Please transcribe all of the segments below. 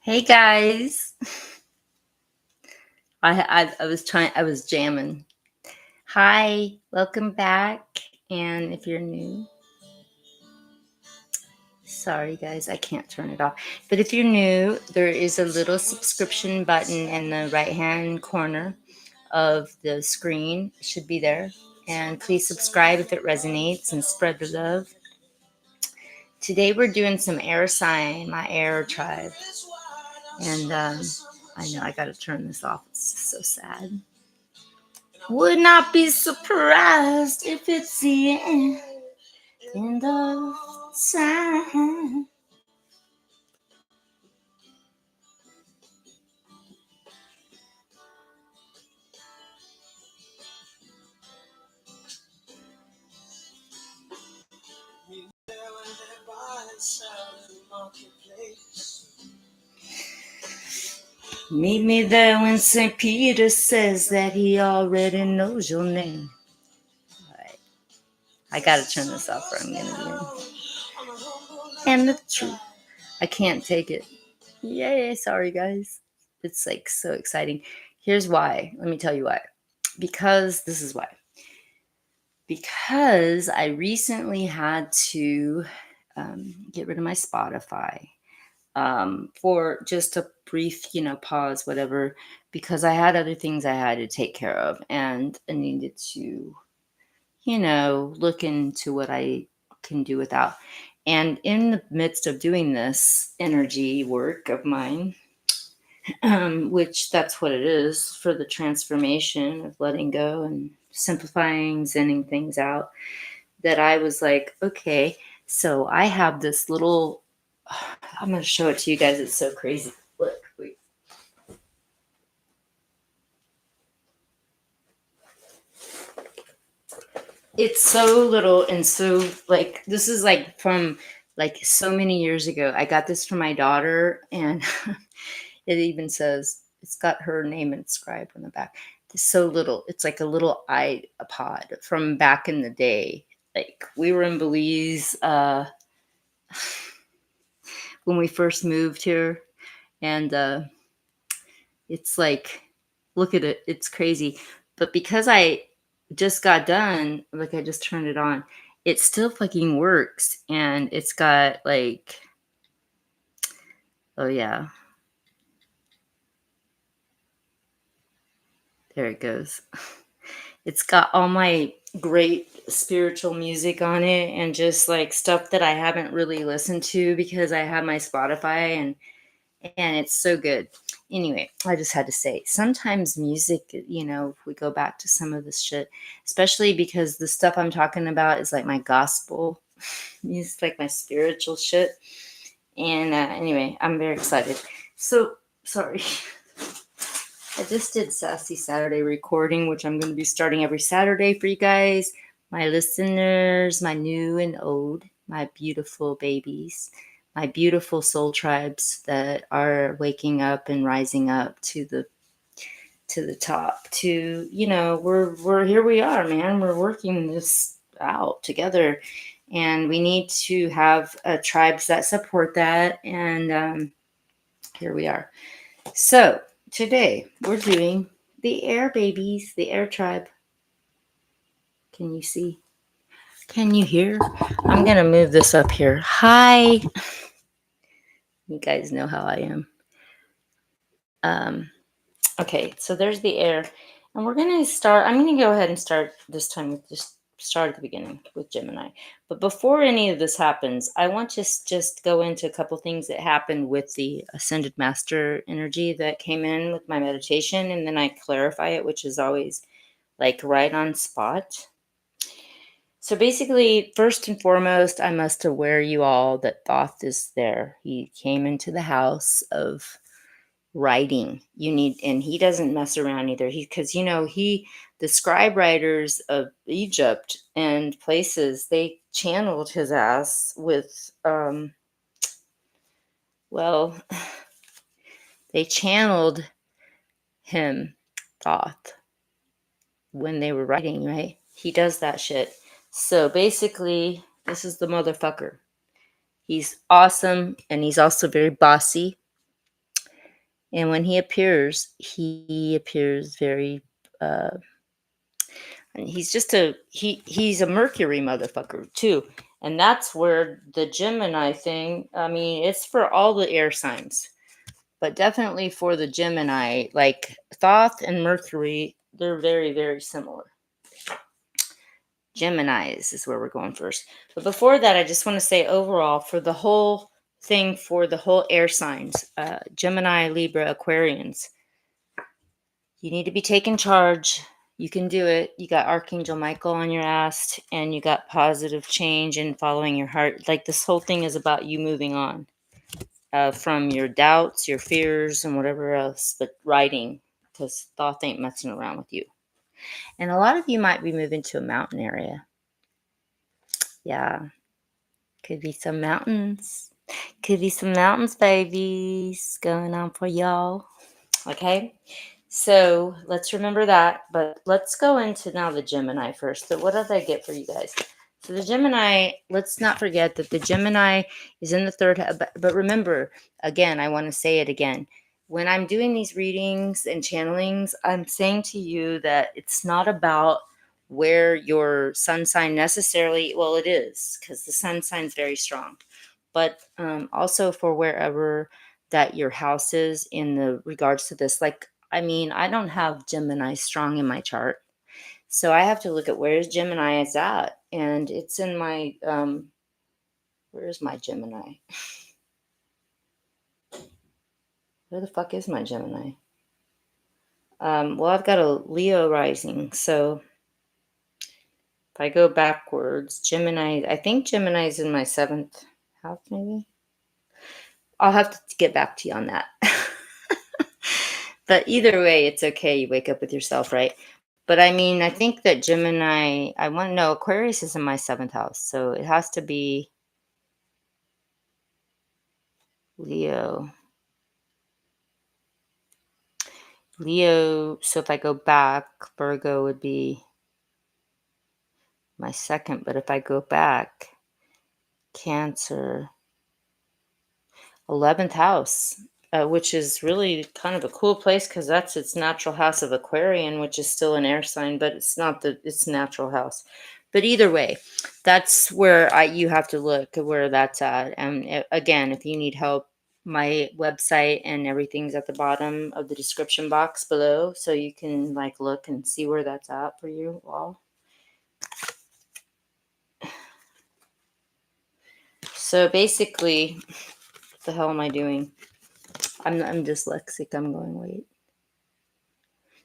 Hey guys, I was jamming. Hi, welcome back. And if you're new, sorry guys, I can't turn it off. But if you're new, there is a little subscription button in the right hand corner of the screen. It should be there. And please subscribe if it resonates and spread the love. Today we're doing some air sign, my air tribe. And I know I gotta turn this off. It's just so sad. Would not be surprised if it's the end of time. Meet me there when St. Peter says that he already knows your name. All right. I gotta turn this off or I'm gonna be in. And the truth. I can't take it. Yay, sorry guys. It's like so exciting. Here's why. Let me tell you why. Because this is why. Because I recently had to get rid of my Spotify for just a brief, pause, whatever, because I had other things I had to take care of and I needed to, look into what I can do without. And in the midst of doing this energy work of mine, which that's what it is for the transformation of letting go and simplifying, zenning things out, that I was like, okay, so I have this little, I'm going to show it to you guys. It's so crazy. Look, wait. It's so little and so like, this is like from like so many years ago. I got this from my daughter and it even says, it's got her name inscribed on the back. It's so little. It's like a little iPod from back in the day. Like we were in Belize when we first moved here, and it's like, look at it. It's crazy. But because I just got done, like I just turned it on, it still fucking works. And it's got like, oh yeah, there it goes. It's got all my great spiritual music on it and just like stuff that I haven't really listened to because I have my Spotify and it's so good. Anyway, I just had to say, sometimes music, if we go back to some of this shit, especially because the stuff I'm talking about is like my gospel music, like my spiritual shit. And anyway, I'm very excited. So, sorry. I just did Sassy Saturday recording, which I'm going to be starting every Saturday for you guys, my listeners, my new and old, my beautiful babies, my beautiful soul tribes that are waking up and rising up to the top. To we're here. We are, man. We're working this out together, and we need to have tribes that support that. And here we are. So today we're doing the air babies, the air tribe. Can you see? Can you hear? I'm going to move this up here. Hi. You guys know how I am. Okay, so there's the air. And we're going to start. I'm going to go ahead and start this time with just start at the beginning with Gemini. But before any of this happens, I want to just go into a couple things that happened with the Ascended Master energy that came in with my meditation. And then I clarify it, which is always like right on spot. So basically, first and foremost, I must aware you all that Thoth is there. He came into the house of writing. And he doesn't mess around either. Because the scribe writers of Egypt and places, they channeled his ass with, they channeled him, Thoth, when they were writing, right? He does that shit. So basically, this is the motherfucker. He's awesome, and he's also very bossy. And when he appears very uh and he's a Mercury motherfucker too. And that's where the Gemini thing, I mean, it's for all the air signs, but definitely for the Gemini, like Thoth and Mercury, they're very, very similar. Geminis is where we're going first. But before that, I just want to say overall, for the whole thing, for the whole air signs, Gemini, Libra, Aquarians, you need to be taking charge. You can do it. You got Archangel Michael on your ass, and you got positive change and following your heart. Like, this whole thing is about you moving on from your doubts, your fears, and whatever else, but writing, because thought ain't messing around with you. And a lot of you might be moving to a mountain area. Yeah, could be some mountains. Could be some mountains, babies, going on for y'all. Okay. So let's remember that. But let's go into now the Gemini first. So, what did I get for you guys? So, the Gemini, let's not forget that the Gemini is in the third. But remember, again, I want to say it again. When I'm doing these readings and channelings, I'm saying to you that it's not about where your sun sign necessarily, well, it is, because the sun sign is very strong, but also for wherever that your house is in the regards to this. Like, I mean, I don't have Gemini strong in my chart, so I have to look at where's Gemini is at, and it's in my where's my Gemini? Where the fuck is my Gemini? Well, I've got a Leo rising, so if I go backwards, Gemini, I think Gemini is in my seventh house, maybe. I'll have to get back to you on that. But either way, it's okay. You wake up with yourself, right? But I mean, I think that Gemini, I want to know, Aquarius is in my seventh house. So it has to be Leo. Leo, so if I go back, Virgo would be my second. But if I go back, Cancer, 11th house, which is really kind of a cool place because that's its natural house of Aquarian, which is still an air sign, but it's not its natural house. But either way, that's where you have to look at where that's at. And again, if you need help, my website and everything's at the bottom of the description box below, so you can like look and see where that's at for you all. So basically, what the hell am I doing? I'm dyslexic. I'm going, wait.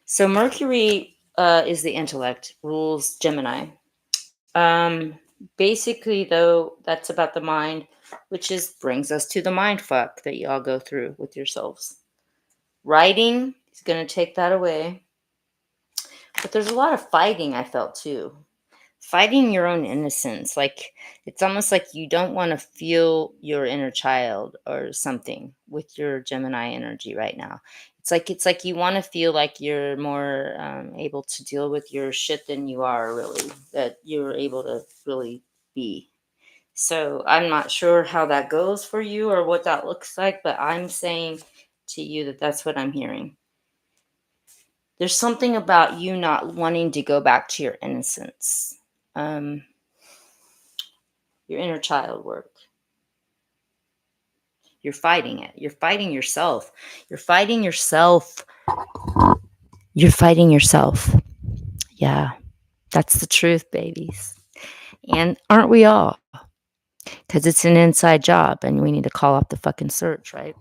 So Mercury is the intellect, rules Gemini. Basically, though, that's about the mind, which brings us to the mind fuck that you all go through with yourselves. Writing is going to take that away. But there's a lot of fighting I felt too. Fighting your own innocence. Like, it's almost like you don't want to feel your inner child or something with your Gemini energy right now. It's like you want to feel like you're more able to deal with your shit than you are really, that you're able to really be. So I'm not sure how that goes for you or what that looks like, but I'm saying to you that that's what I'm hearing. There's something about you not wanting to go back to your innocence, your inner child work. You're fighting it. You're fighting yourself. You're fighting yourself. You're fighting yourself. Yeah, that's the truth, babies. And aren't we all? Because it's an inside job and we need to call off the fucking search, right?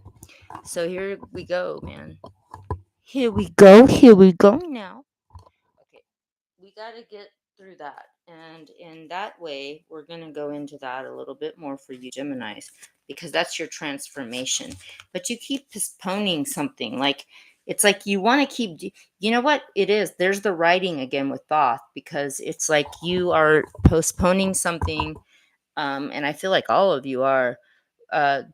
So here we go, man. Here we go. Here we go now. Okay. We got to get through that. And in that way, we're going to go into that a little bit more for you Geminis, because that's your transformation. But you keep postponing something. Like, it's like you want to keep, you know what it is? There's the writing again with Thoth, because it's like you are postponing something. And I feel like all of you are,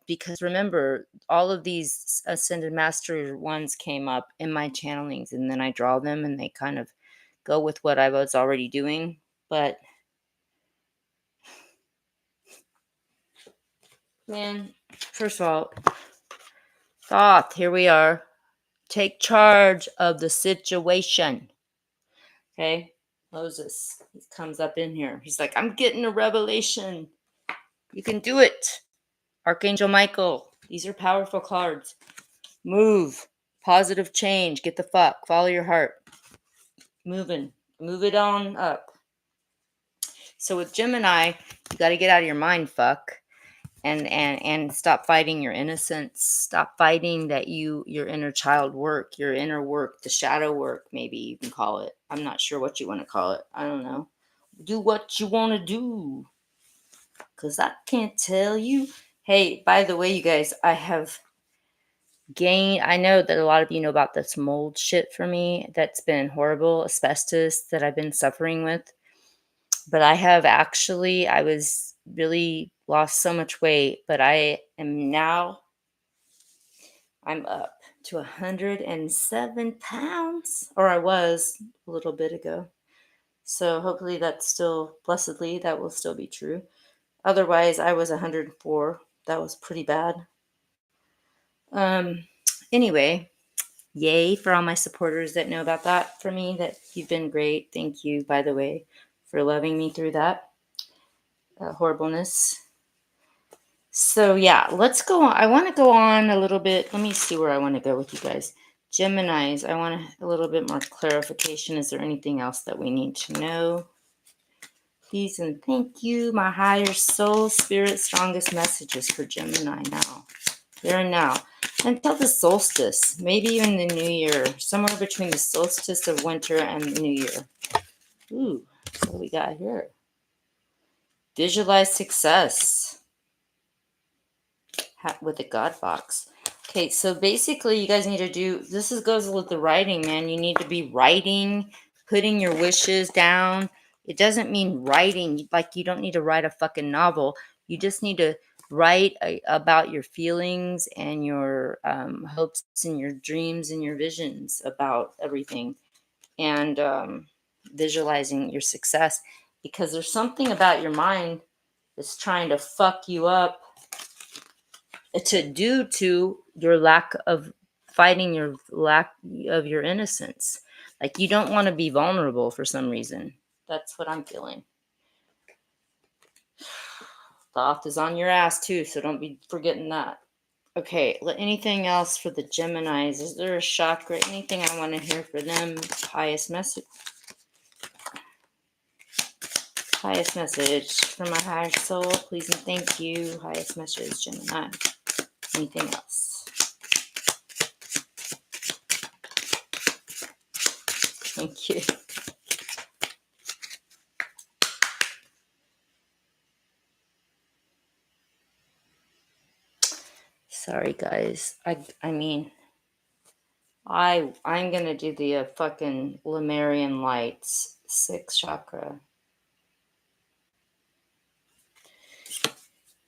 because remember, all of these ascended master ones came up in my channelings, and then I draw them and they kind of go with what I was already doing. But man, first of all, Thoth, here we are. Take charge of the situation. Okay. Moses, he comes up in here. He's like, I'm getting a revelation. You can do it. Archangel Michael, these are powerful cards. Move. Positive change. Get the fuck. Follow your heart. Moving. Move it on up. So with Gemini, you got to get out of your mind fuck and stop fighting your innocence. Stop fighting that your inner child work, your inner work, the shadow work, maybe you can call it. I'm not sure what you want to call it. I don't know. Do what you want to do, because I can't tell you. Hey, by the way, you guys, I have gained, I know that a lot of you know about this mold shit for me. That's been horrible. Asbestos that I've been suffering with. But I have actually, I was really lost so much weight, but I am now, I'm up to 107 pounds, or I was a little bit ago. So hopefully that's still, blessedly, that will still be true. Otherwise, I was 104. That was pretty bad. Um, anyway, yay for all my supporters that know about that for me, that you've been great. Thank you, by the way, for loving me through that horribleness. So yeah, let's go on. I want to go on a little bit. Let me see where I want to go with you guys. Geminis, I want a little bit more clarification. Is there anything else that we need to know? Please and thank you, my higher soul, spirit, strongest messages for Gemini now. There and now. Until the solstice, maybe even the new year, somewhere between the solstice of winter and the new year. Ooh, what we got here? Visualize success with the God box. Okay, so basically you guys need to do, this goes with the writing, man. You need to be writing, putting your wishes down. It doesn't mean writing, like you don't need to write a fucking novel. You just need to write about your feelings and your hopes and your dreams and your visions about everything, and visualizing your success, because there's something about your mind that's trying to fuck you up due to your lack of fighting your lack of your innocence. Like you don't want to be vulnerable for some reason. That's what I'm feeling. Thoth is on your ass too, so don't be forgetting that. Okay, anything else for the Geminis? Is there a chakra? Anything I want to hear for them? Highest message. Highest message for my higher soul. Please and thank you. Highest message, Gemini. Anything else? Thank you. Sorry, guys. I mean, I'm gonna do the fucking Lemurian lights, 6th chakra.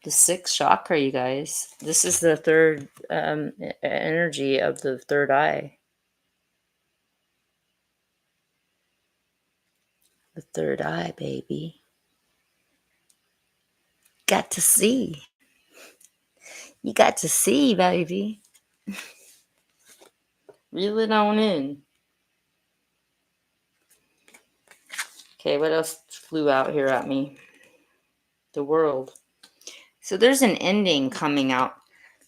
The 6th chakra, you guys. This is the third energy of the third eye. The third eye, baby. Got to see. You got to see, baby. Reel it on in. Okay, what else flew out here at me? The world. So there's an ending coming out.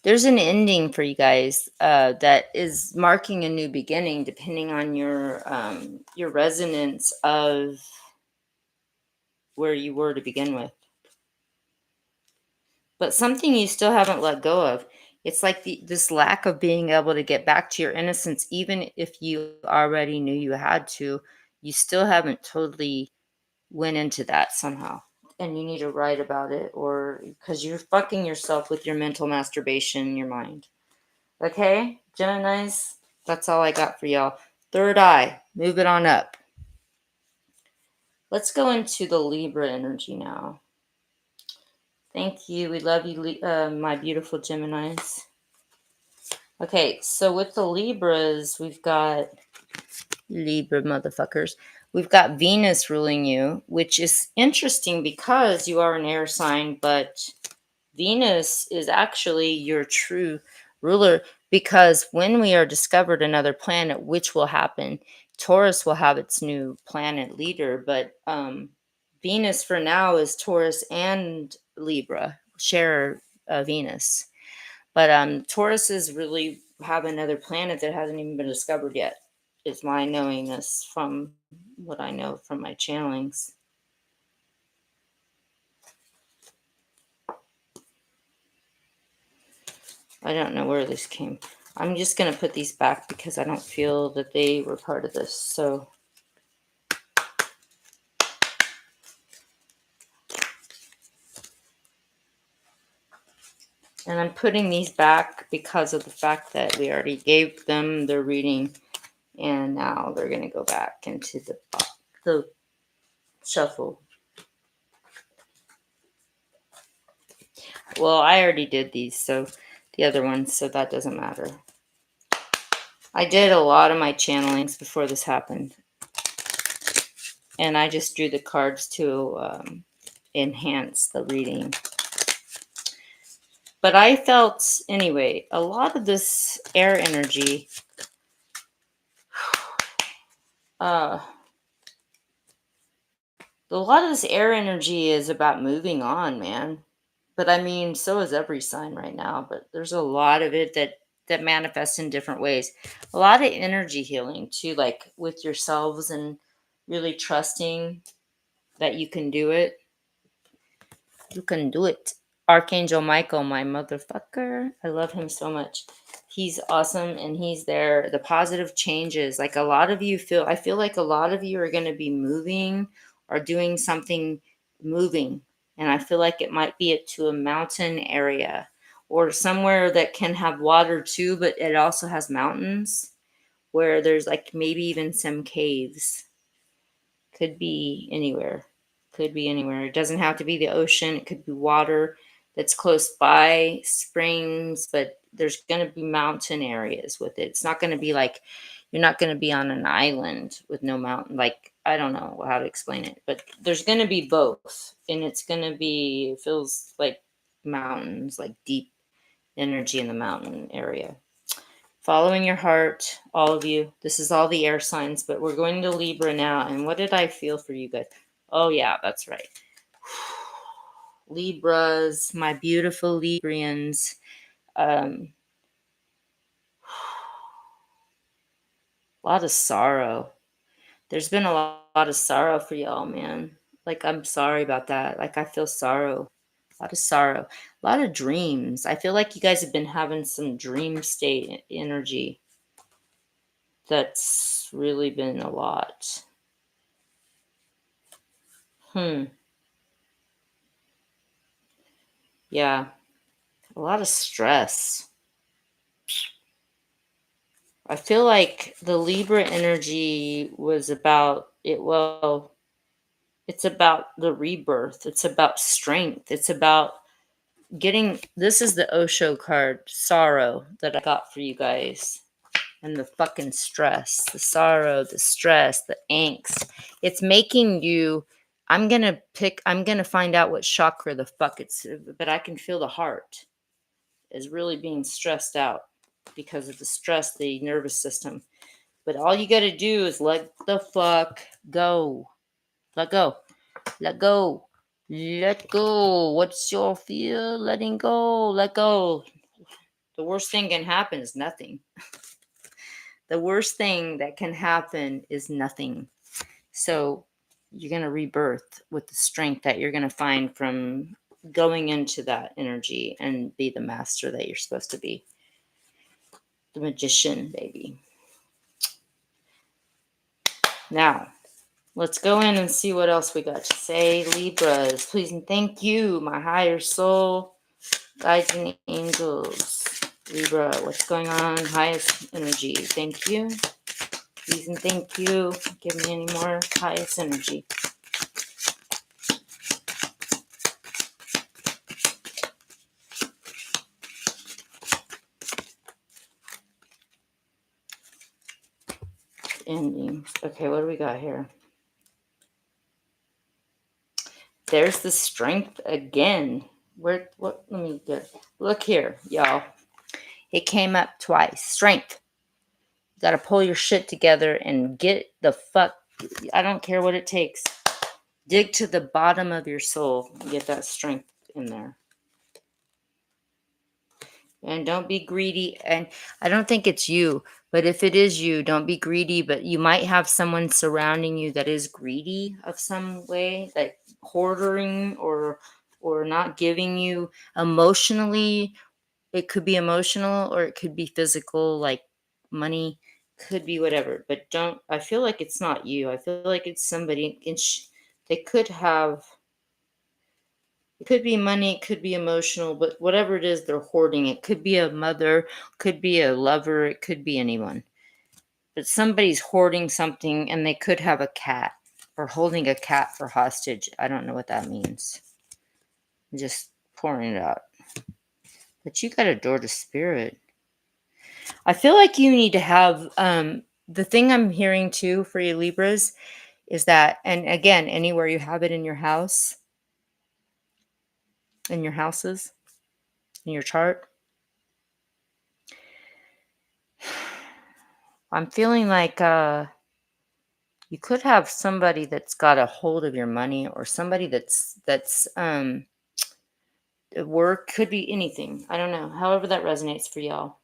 There's an ending for you guys that is marking a new beginning, depending on your resonance of where you were to begin with. But something you still haven't let go of. It's like this lack of being able to get back to your innocence, even if you already knew you had to. You still haven't totally went into that somehow. And you need to write about it, or because you're fucking yourself with your mental masturbation in your mind. Okay, Geminis, that's all I got for y'all. Third eye, move it on up. Let's go into the Libra energy now. Thank you. We love you, my beautiful Geminis. Okay, so with the Libras, we've got Libra motherfuckers. We've got Venus ruling you, which is interesting because you are an air sign, but Venus is actually your true ruler, because when we are discovered another planet, which will happen, Taurus will have its new planet leader, but Venus for now is Taurus and Libra, share Venus. But Taurus is really have another planet that hasn't even been discovered yet, is my knowing this from what I know from my channelings. I don't know where this came. I'm just going to put these back because I don't feel that they were part of this. So, and I'm putting these back because of the fact that we already gave them their reading, and now they're going to go back into the shuffle. Well, I already did these, so the other ones, so that doesn't matter. I did a lot of my channelings before this happened, and I just drew the cards to enhance the reading. But I felt, anyway, a lot of this air energy, a lot of this air energy is about moving on, man. But I mean, so is every sign right now. But there's a lot of it that manifests in different ways. A lot of energy healing too, like with yourselves and really trusting that you can do it. You can do it. Archangel Michael, my motherfucker. I love him so much. He's awesome and he's there. The positive changes. Like a lot of you feel, I feel like a lot of you are going to be moving or doing something moving. And I feel like it might be to a mountain area or somewhere that can have water too, but it also has mountains where there's like maybe even some caves. Could be anywhere. Could be anywhere. It doesn't have to be the ocean. It could be water that's close by, springs, but there's going to be mountain areas with it. It's not going to be like you're not going to be on an island with no mountain. Like, I don't know how to explain it, but there's going to be both. And it's going to be, it feels like mountains, like deep energy in the mountain area. Following your heart, all of you. This is all the air signs, but we're going to Libra now. And what did I feel for you guys? Oh, yeah, that's right. Libras, my beautiful Librians. A lot of sorrow. There's been a lot of sorrow for y'all, man. Like, I'm sorry about that. Like, I feel sorrow. A lot of sorrow. A lot of dreams. I feel like you guys have been having some dream state energy. That's really been a lot. Yeah, a lot of stress. I feel like the Libra energy was about it. Well, it's about the rebirth. It's about strength. It's about getting. This is the Osho card, sorrow, that I got for you guys. And the fucking stress, the sorrow, the stress, the angst. It's making you. I'm gonna find out what chakra the fuck it's, but I can feel the heart is really being stressed out because of the stress, the nervous system. But all you got to do is let the fuck go. Let go. Let go. Let go. What's your fear? Letting go. Let go. The worst thing can happen is nothing. The worst thing that can happen is nothing. So you're going to rebirth with the strength that you're going to find from going into that energy and be the master that you're supposed to be. The magician, baby. Now, let's go in and see what else we got to say. Libras, please and thank you, my higher soul, guides and angels. Libra, what's going on? Highest energy. Thank you. Please and thank you. Give me any more highest energy. Endings. Okay, what do we got here? There's the strength again. Where? What? Let me get. Look here, y'all. It came up twice. Strength. You got to pull your shit together and get the fuck. I don't care what it takes. Dig to the bottom of your soul and get that strength in there. And don't be greedy. And I don't think it's you, but if it is you, don't be greedy. But you might have someone surrounding you that is greedy of some way, like hoarding or not giving you emotionally. It could be emotional or it could be physical, like money, could be whatever. But don't. I feel like it's not you. I feel like it's somebody. They could have. It could be money, it could be emotional, but whatever it is, they're hoarding. It could be a mother, could be a lover, it could be anyone. But somebody's hoarding something and they could have a cat or holding a cat for hostage. I don't know what that means. I'm just pouring it out. But you got a door to spirit. I feel like you need to have the thing I'm hearing too for you Libras is that, and again, anywhere you have it in your house, in your houses, in your chart, I'm feeling like you could have somebody that's got a hold of your money or somebody that's at work, could be anything. I don't know. However that resonates for y'all.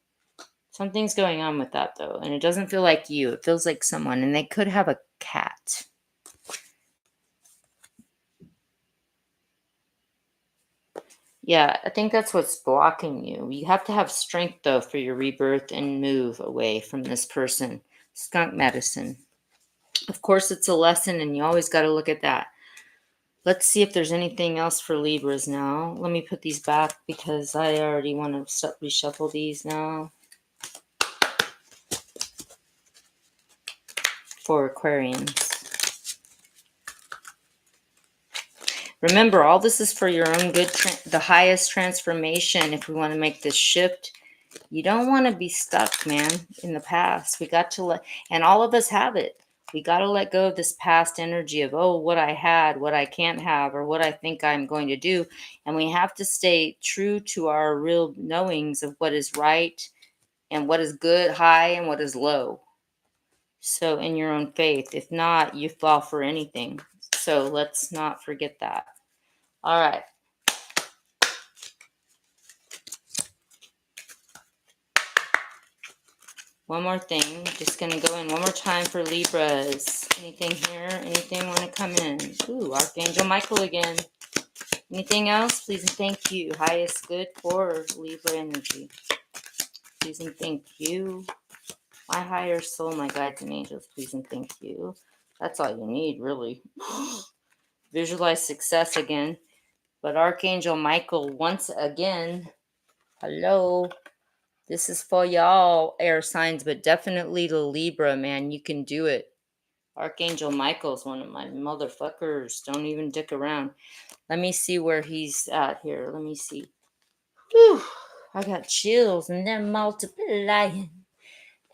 Something's going on with that though, and it doesn't feel like you. It feels like someone, and they could have a cat. Yeah, I think that's what's blocking you. You have to have strength though for your rebirth and move away from this person. Skunk medicine. Of course, it's a lesson, and you always got to look at that. Let's see if there's anything else for Libras now. Let me put these back because I already want to reshuffle these now. For Aquarians. Remember, all this is for your own good, the highest transformation. If we want to make this shift, you don't want to be stuck, man, in the past. We got to let, and all of us have it. We got to let go of this past energy of, oh, what I had, what I can't have, or what I think I'm going to do. And we have to stay true to our real knowings of what is right and what is good, high, and what is low. So in your own faith, if not, you fall for anything. So let's not forget that. All right. One more thing. Just going to go in one more time for Libras. Anything here? Anything want to come in? Ooh, Archangel Michael again. Anything else? Please and thank you. Highest good for Libra energy. Please and thank you. My higher soul, my guides and angels, please and thank you. That's all you need, really. Visualize success again. But Archangel Michael, once again, hello. This is for y'all, air signs, but definitely the Libra, man. You can do it. Archangel Michael's one of my motherfuckers. Don't even dick around. Let me see where he's at here. Let me see. Whew, I got chills and they're multiplying.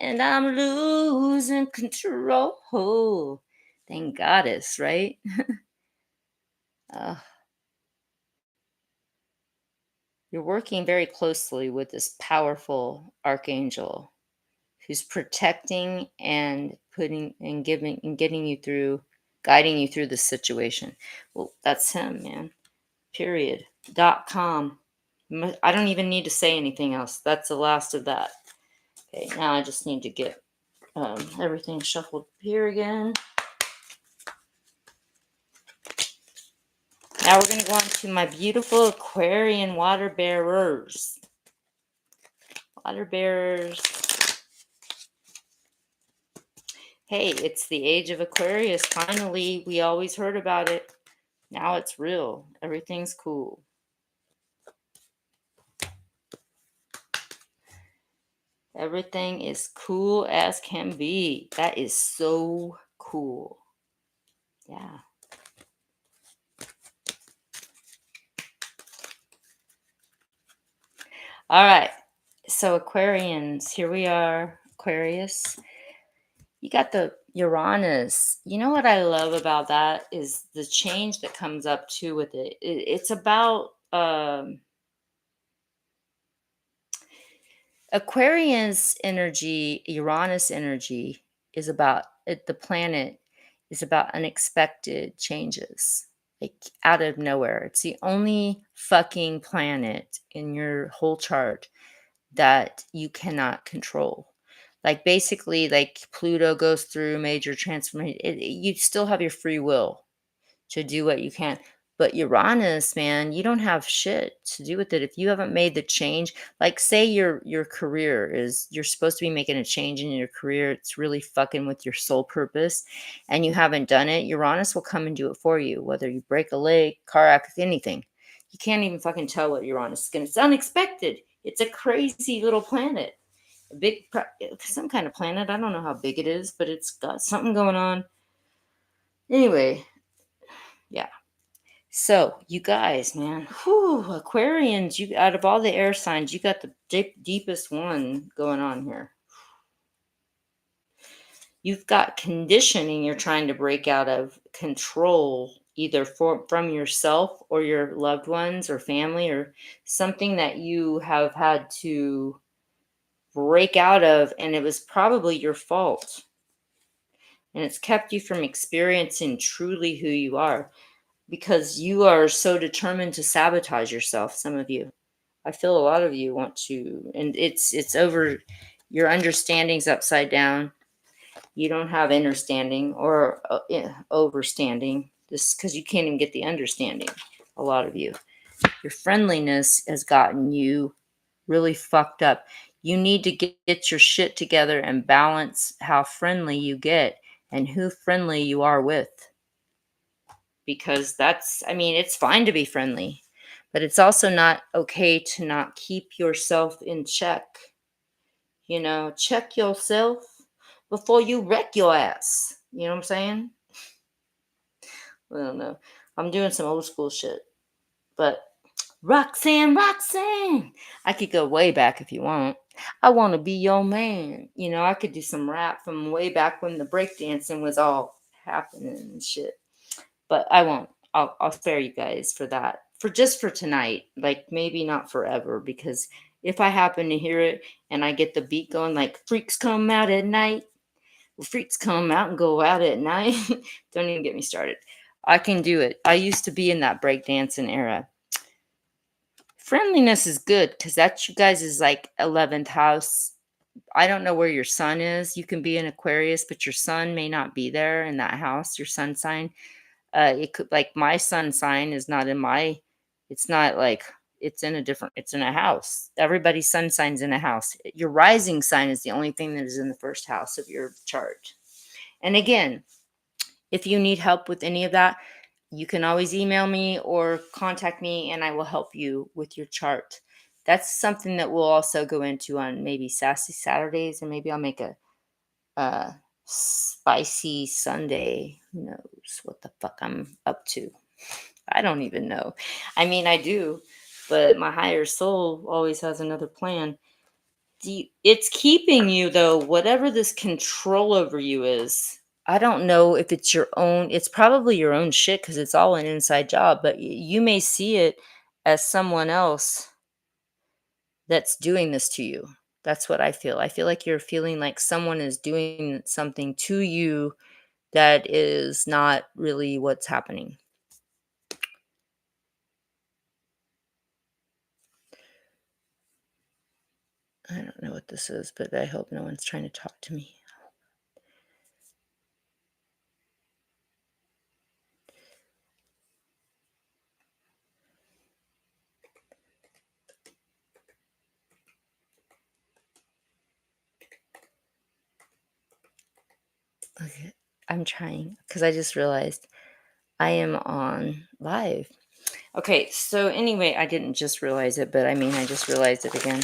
And I'm losing control. Thank Goddess, right? You're working very closely with this powerful archangel who's protecting and putting and giving and getting you through, guiding you through the situation. Well, that's him, man. Period. .com. I don't even need to say anything else. That's the last of that. Okay, now I just need to get everything shuffled here again. Now we're going to go on to my beautiful Aquarian water bearers. Water bearers. Hey, it's the age of Aquarius. Finally, we always heard about it. Now it's real. Everything's cool. Everything is cool as can be. That is so cool. Yeah. All right. So Aquarians, here we are. Aquarius. You got the Uranus. You know what I love about that is the change that comes up too with it. It's about Aquarius energy, Uranus energy is about it, the planet is about unexpected changes, like out of nowhere. It's the only fucking planet in your whole chart that you cannot control. Like basically, like Pluto goes through major transformation. You still have your free will to do what you can. But Uranus, man, you don't have shit to do with it if you haven't made the change. Like, say your career is you're supposed to be making a change in your career. It's really fucking with your soul purpose, and you haven't done it. Uranus will come and do it for you, whether you break a leg, car accident, anything. You can't even fucking tell what Uranus is gonna. It's unexpected. It's a crazy little planet, a big, some kind of planet. I don't know how big it is, but it's got something going on. Anyway, yeah. So, you guys, man, whew, Aquarians, you out of all the air signs, you got the deepest one going on here. You've got conditioning you're trying to break out of control, either from yourself or your loved ones or family, or something that you have had to break out of, and it was probably your fault. And it's kept you from experiencing truly who you are because you are so determined to sabotage yourself, some of you. I feel a lot of you want to, and it's over. Your understanding's upside down. You don't have understanding or overstanding, just because you can't even get the understanding. A lot of you, your friendliness has gotten you really fucked up. You need to get your shit together and balance how friendly you get and who friendly you are with, because that's, I mean, it's fine to be friendly, but it's also not okay to not keep yourself in check. Check yourself before you wreck your ass. You know what I'm saying? I don't know. I'm doing some old school shit, but Roxanne, I could go way back if you want. I want to be your man. I could do some rap from way back when the breakdancing was all happening and shit. But I won't. I'll spare you guys for that. For tonight. Like maybe not forever, because if I happen to hear it and I get the beat going, like freaks come out at night. Well, freaks come out and go out at night. Don't even get me started. I can do it. I used to be in that breakdancing era. Friendliness is good because that's you guys is like 11th house. I don't know where your sun is. You can be in Aquarius, but your sun may not be there in that house, your sun sign. It could, like, my sun sign is not in my, it's not like it's in a house. Everybody's sun sign's in a house. Your rising sign is the only thing that is in the first house of your chart. And again, if you need help with any of that, you can always email me or contact me and I will help you with your chart. That's something that we'll also go into on maybe Sassy Saturdays, and maybe I'll make a spicy Sunday. Who knows what the fuck I'm up to? I don't even know. I mean, I do, but my higher soul always has another plan. It's keeping you, though, whatever this control over you is. I don't know if it's your own, it's probably your own shit because it's all an inside job, but you may see it as someone else that's doing this to you. That's what I feel. I feel like you're feeling like someone is doing something to you that is not really what's happening. I don't know what this is, but I hope no one's trying to talk to me. Okay, I'm trying because I just realized I am on live. Okay, so anyway, I didn't just realize it, but I mean, I just realized it again.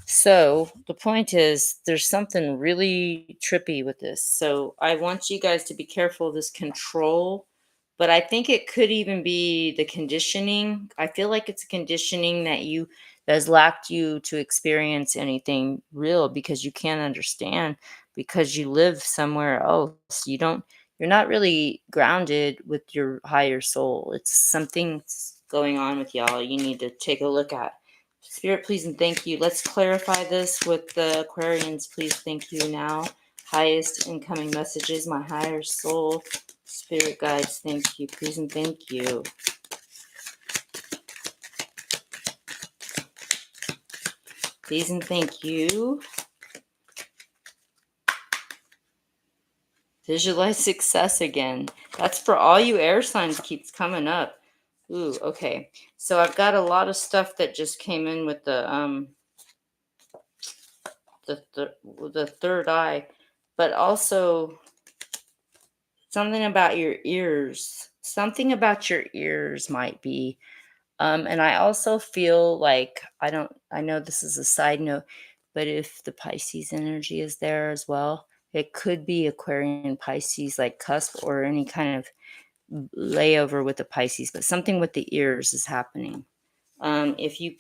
So the point is, there's something really trippy with this. So I want you guys to be careful of this control, but I think it could even be the conditioning. I feel like it's a conditioning that has lacked you to experience anything real because you can't understand, because you live somewhere else. You're not really grounded with your higher soul. It's something going on with y'all you need to take a look at. Spirit, please and thank you. Let's clarify this with the Aquarians. Please, thank you now. Highest incoming messages, my higher soul, spirit guides, thank you. Please and thank you. Please and thank you. Visualize success again. That's for all you air signs, keeps coming up. Ooh, okay. So I've got a lot of stuff that just came in with the third eye, but also something about your ears. Something about your ears might be. And I also feel like I know this is a side note, but if the Pisces energy is there as well, it could be Aquarian Pisces, like cusp or any kind of layover with the Pisces, but something with the ears is happening. If you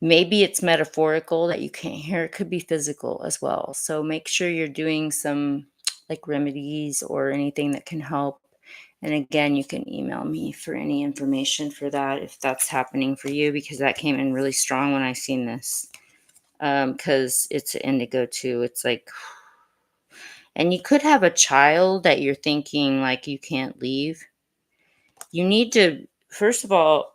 maybe it's metaphorical that you can't hear, it could be physical as well. So make sure you're doing some like remedies or anything that can help. And again, you can email me for any information for that if that's happening for you, because that came in really strong when I seen this. Because it's an indigo too. It's like, and you could have a child that you're thinking like you can't leave. You need to, first of all,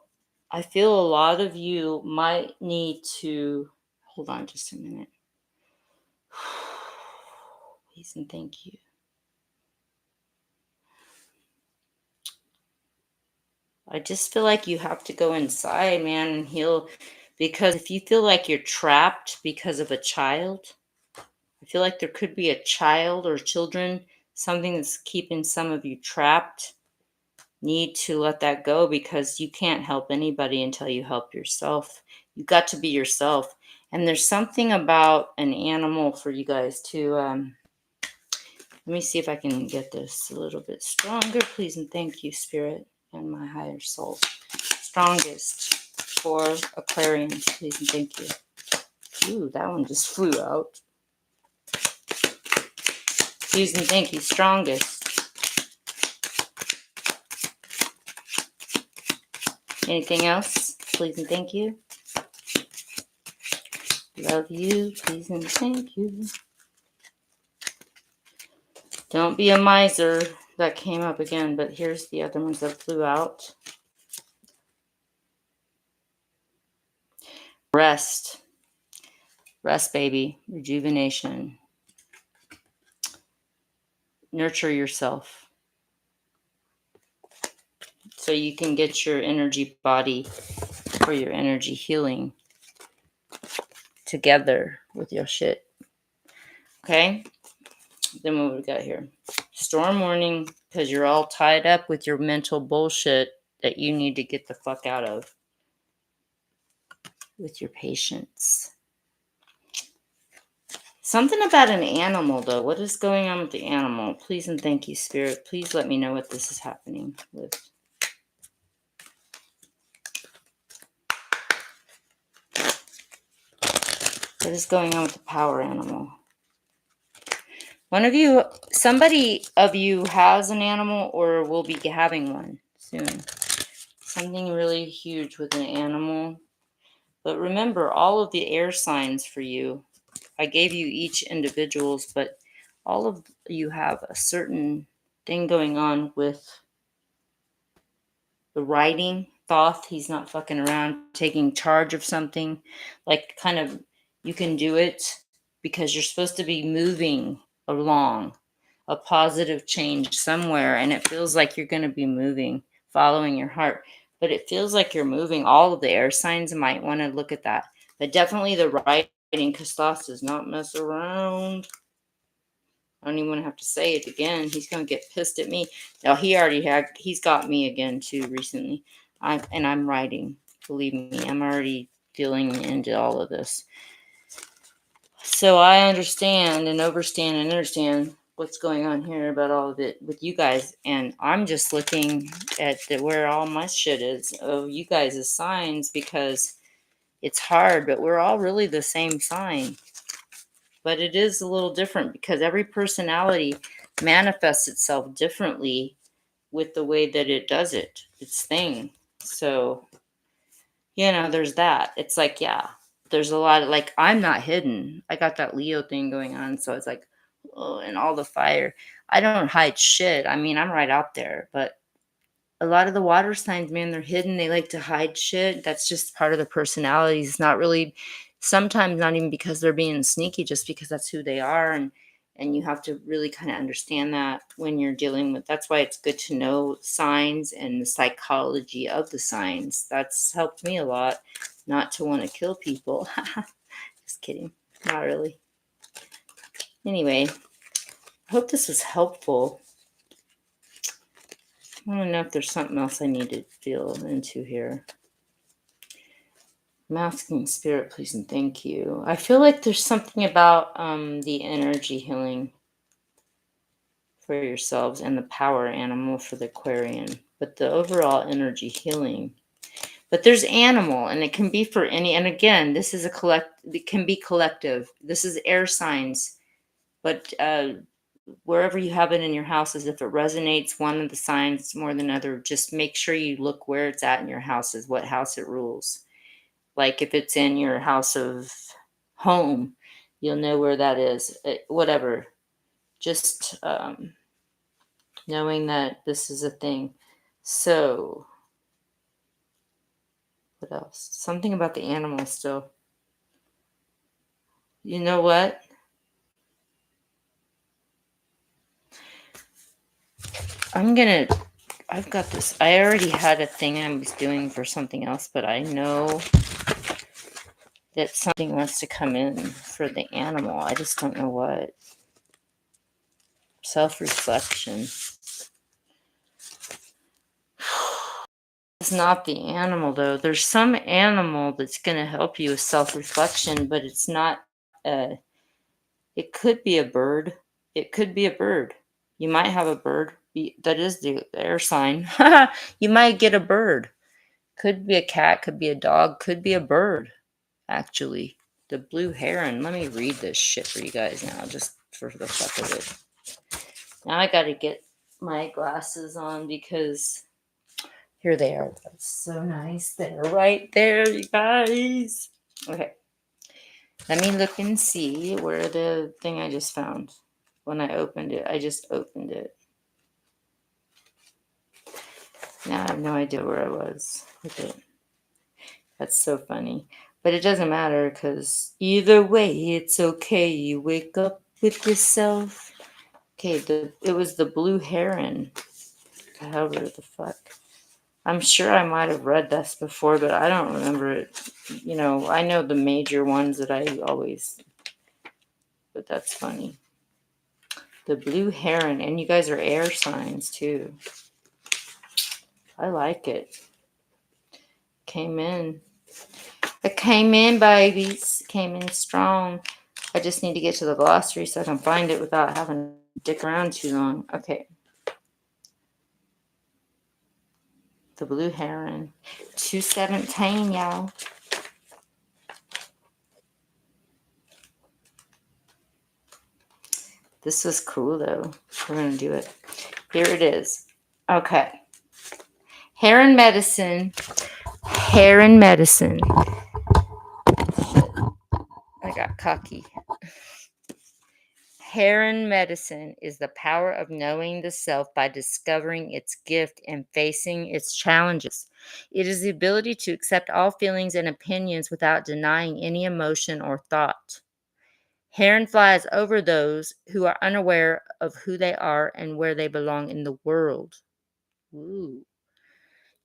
I feel a lot of you might need to hold on just a minute. Please and thank you. I just feel like you have to go inside, man, and heal. Because if you feel like you're trapped because of a child, I feel like there could be a child or children, something that's keeping some of you trapped. Need to let that go, because you can't help anybody until you help yourself. You got to be yourself. And there's something about an animal for you guys to let me see if I can get this a little bit stronger. Please and thank you, Spirit and my higher soul. Strongest for Aquarians. Please and thank you. Ooh, that one just flew out. Please and thank you. Strongest. Anything else? Please and thank you. Love you. Please and thank you. Don't be a miser. That came up again, but here's the other ones that flew out. Rest. Rest, baby. Rejuvenation. Nurture yourself so you can get your energy body or your energy healing together with your shit. Okay? Then what we got here? Storm warning, because you're all tied up with your mental bullshit that you need to get the fuck out of with your patience. Something about an animal, though. What is going on with the animal? Please and thank you, Spirit. Please let me know what this is happening with. What is going on with the power animal? Somebody of you has an animal or will be having one soon. Something really huge with an animal. But remember, all of the air signs for you, I gave you each individuals, but all of you have a certain thing going on with the writing. Thoth, he's not fucking around, taking charge of something. Like, kind of, you can do it because you're supposed to be moving along a positive change somewhere, and it feels like you're going to be moving, following your heart. But it feels like you're moving. All of the air signs might want to look at that. But definitely the writing, because Thoth does not mess around. I don't even want to have to say it again. He's going to get pissed at me. Now, he's got me again, too, recently. I'm writing. Believe me, I'm already feeling into all of this. So I understand and overstand and understand what's going on here about all of it with you guys. And I'm just looking at where all my shit is of you guys' signs, because it's hard, but we're all really the same sign. But it is a little different because every personality manifests itself differently with the way that it does its thing. So There's that. It's like, yeah, there's a lot of like, I'm not hidden. I got that Leo thing going on. So it's like, oh, and all the fire. I don't hide shit. I mean, I'm right out there, but a lot of the water signs, man, they're hidden. They like to hide shit. That's just part of their personalities. It's not really, sometimes not even because they're being sneaky, just because that's who they are. And you have to really kind of understand that when you're dealing with, that's why it's good to know signs and the psychology of the signs. That's helped me a lot not to want to kill people. Just kidding. Not really. Anyway, I hope this was helpful. I don't know if there's something else I need to feel into here. I'm asking spirit, please and thank you. I feel like there's something about the energy healing for yourselves and the power animal for the Aquarian, but the overall energy healing. But there's animal, and it can be for any. And again, this is a collect. It can be collective. This is air signs, but wherever you have it in your houses, if it resonates one of the signs more than other, just make sure you look where it's at in your houses, what house it rules. Like if it's in your house of home, you'll know where that is. Whatever. Just knowing that this is a thing. So, what else? Something about the animal still. You know what? I've got this. I already had a thing I was doing for something else, but I know that something wants to come in for the animal. I just don't know what. Self-reflection. It's not the animal though. There's some animal that's going to help you with self-reflection, but it's not. It could be a bird. It could be a bird. You might have a bird. That is the air sign. You might get a bird. Could be a cat. Could be a dog. Could be a bird. Actually, the blue heron. Let me read this shit for you guys now, just for the fuck of it. Now I got to get my glasses on because here they are. That's so nice. They're right there, you guys. Okay. Let me look and see where the thing I just found. When I opened it, I just opened it. Now I have no idea where I was with it. That's so funny. But it doesn't matter because either way, it's okay. You wake up with yourself. Okay, it was the blue heron. However the fuck. I'm sure I might have read this before, but I don't remember it. I know the major ones that I always, but that's funny. The blue heron, and you guys are air signs too. I like it. Came in. It came in, babies. Came in strong. I just need to get to the glossary so I can find it without having to dick around too long. Okay. The blue heron. 217, y'all. This was cool, though. We're going to do it. Here it is. Okay. Heron medicine. Heron medicine. I got cocky. Heron medicine is the power of knowing the self by discovering its gift and facing its challenges. It is the ability to accept all feelings and opinions without denying any emotion or thought. Heron flies over those who are unaware of who they are and where they belong in the world. Ooh.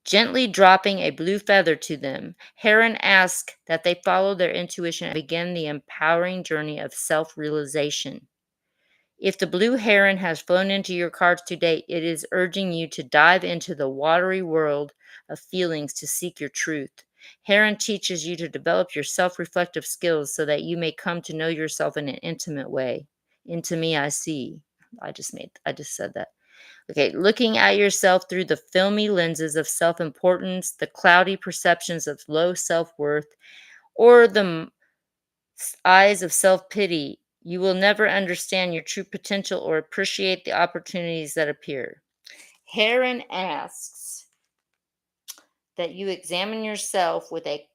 Gently dropping a blue feather to them, Heron asks that they follow their intuition and begin the empowering journey of self-realization. If the blue heron has flown into your cards today, it is urging you to dive into the watery world of feelings to seek your truth. Heron teaches you to develop your self-reflective skills so that you may come to know yourself in an intimate way. Into me I see. I just said that. Okay, looking at yourself through the filmy lenses of self-importance, the cloudy perceptions of low self-worth, or the eyes of self-pity, you will never understand your true potential or appreciate the opportunities that appear. Heron asks that you examine yourself with a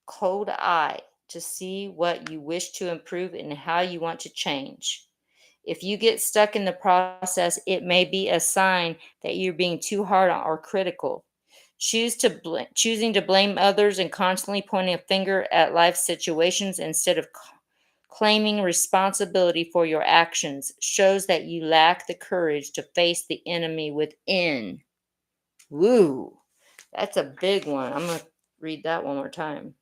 cold eye to see what you wish to improve and how you want to change. If you get stuck in the process, it may be a sign that you're being too hard or critical. Choosing to blame others and constantly pointing a finger at life situations instead of claiming responsibility for your actions shows that you lack the courage to face the enemy within. Woo, that's a big one. I'm going to read that one more time.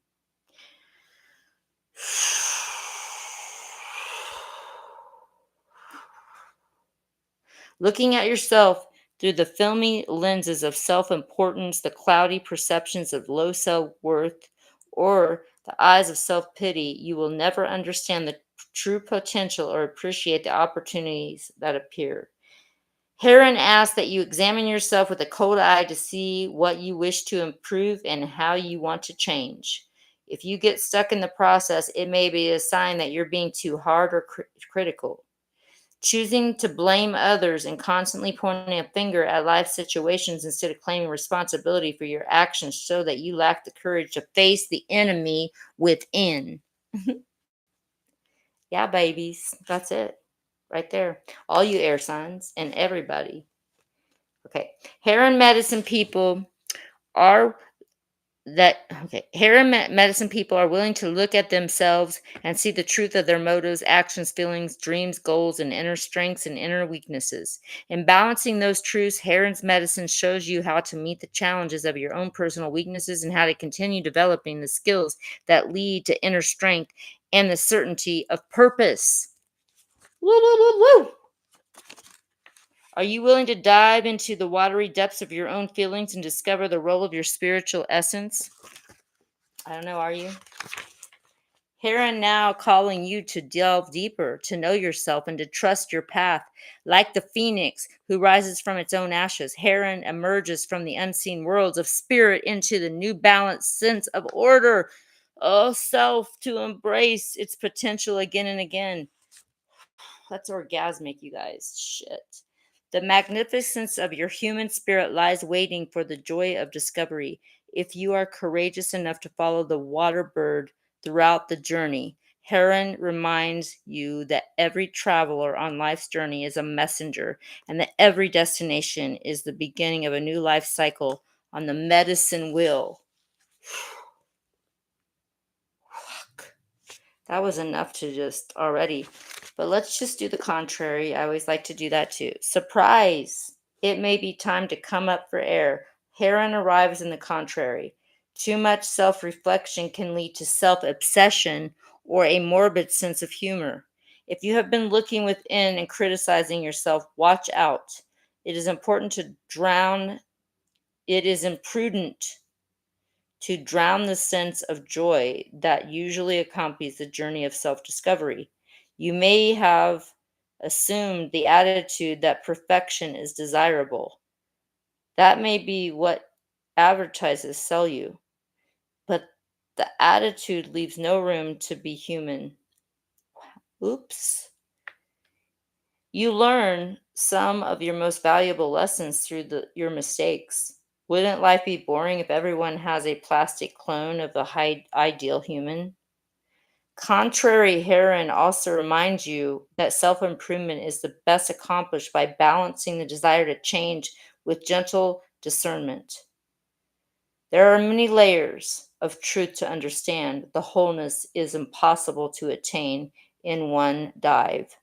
Looking at yourself through the filmy lenses of self importance, the cloudy perceptions of low self worth, or the eyes of self pity, you will never understand the true potential or appreciate the opportunities that appear. Heron asks that you examine yourself with a cold eye to see what you wish to improve and how you want to change. If you get stuck in the process, it may be a sign that you're being too hard or critical. Choosing to blame others and constantly pointing a finger at life situations instead of claiming responsibility for your actions show that you lack the courage to face the enemy within. Yeah, babies, that's it right there. All you air signs and everybody. Okay, hair and medicine people are medicine people are willing to look at themselves and see the truth of their motives, actions, feelings, dreams, goals, and inner strengths and inner weaknesses. In balancing those truths, Heron's medicine shows you how to meet the challenges of your own personal weaknesses and how to continue developing the skills that lead to inner strength and the certainty of purpose. Woo, woo, woo, woo. Are you willing to dive into the watery depths of your own feelings and discover the role of your spiritual essence? I don't know, are you? Here and now, calling you to delve deeper, to know yourself, and to trust your path. Like the phoenix who rises from its own ashes, Heron emerges from the unseen worlds of spirit into the new balanced sense of order, of self to embrace its potential again and again. That's orgasmic, you guys. Shit. The magnificence of your human spirit lies waiting for the joy of discovery. If you are courageous enough to follow the water bird throughout the journey, Heron reminds you that every traveler on life's journey is a messenger and that every destination is the beginning of a new life cycle on the medicine wheel. That was enough to just already. But let's just do the contrary. I always like to do that too. Surprise! It may be time to come up for air. Heron arrives in the contrary. Too much self reflection can lead to self obsession or a morbid sense of humor. If you have been looking within and criticizing yourself, watch out. It is important to drown, it is imprudent to drown the sense of joy that usually accompanies the journey of self discovery. You may have assumed the attitude that perfection is desirable. That may be what advertisers sell you, but the attitude leaves no room to be human. Oops. You learn some of your most valuable lessons through your mistakes. Wouldn't life be boring if everyone has a plastic clone of the ideal human? Contrary Heron also reminds you that self improvement is the best accomplished by balancing the desire to change with gentle discernment. There are many layers of truth to understand. The wholeness is impossible to attain in one dive.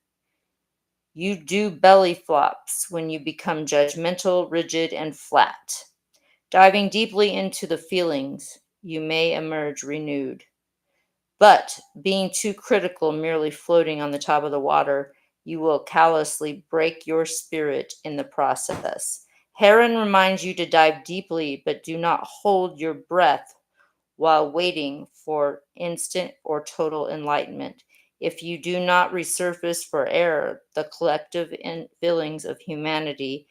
You do belly flops when you become judgmental, rigid, and flat. Diving deeply into the feelings, you may emerge renewed. But being too critical, merely floating on the top of the water, you will callously break your spirit in the process. Heron reminds you to dive deeply, but do not hold your breath while waiting for instant or total enlightenment. If you do not resurface for air, the collective feelings of humanity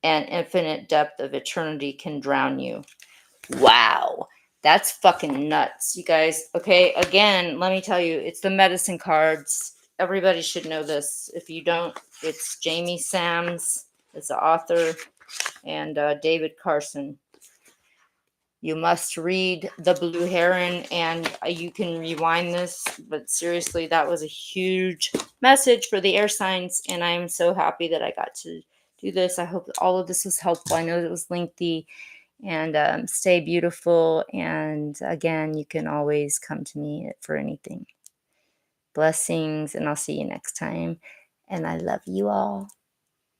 and infinite depth of eternity can drown you. Wow. That's fucking nuts, you guys. Okay, again, let me tell you, it's the medicine cards. Everybody should know this. If you don't, it's Jamie Sams, it's the author, and David Carson. You must read The Blue Heron, and you can rewind this. But seriously, that was a huge message for the air signs, and I'm so happy that I got to do this. I hope all of this was helpful. I know it was lengthy, and stay beautiful. And again, you can always come to me for anything. Blessings, and I'll see you next time. And I love you all.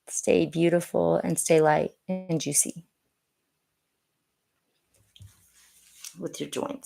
Stay beautiful and stay light and juicy with your joints.